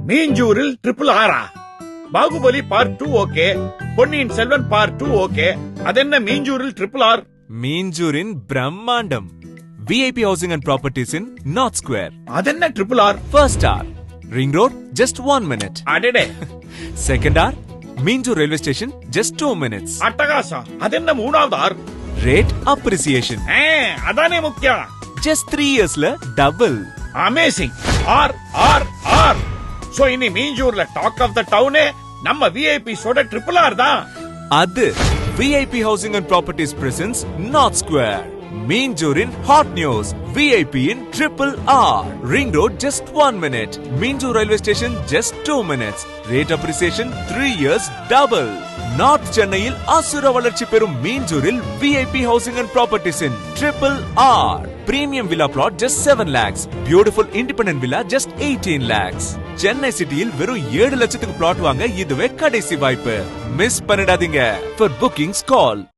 மீஞ்சூரில் triple ஆரா? Baahubali part 2 okay, Ponniyin Selvan part 2 okay, அதென்ன மீஞ்சூரில் triple R? மீஞ்சூரின் பிரம்மாண்டம். VIP housing and properties in North Square. அதென்ன triple R? First R, Ring Road, just 1 minute. அடடே. Second R, Minjur railway station, just 2 minutes. அட்டகாசா. அதென்ன மூணாவது R? Rate appreciation. அதானே முக்கியம். Just 3 yearsல double. Amazing. R R R. So இனி மீஞ்சூர்ல டாக் ஆஃப் த டவுனே நம்ம விஐபி சோட ட்ரிபிள் ஆர் தான். அது VIP housing and properties presents North Square. Minjur in hot news. VIP in triple R. Ring Road just 1 minute. Minjur railway station just 2 minutes. Rate appreciation 3 years double. North Chennaiil asura valarchi perum Minjuril VIP housing and properties in triple R. Premium villa plot just 7 lakhs. Beautiful independent villa just 18 lakhs. Chennai cityil verum 7 லட்சத்துக்கு plot வாங்க இதுவே கடைசி வாய்ப்பு. Miss பண்ணிடாதீங்க. For bookings call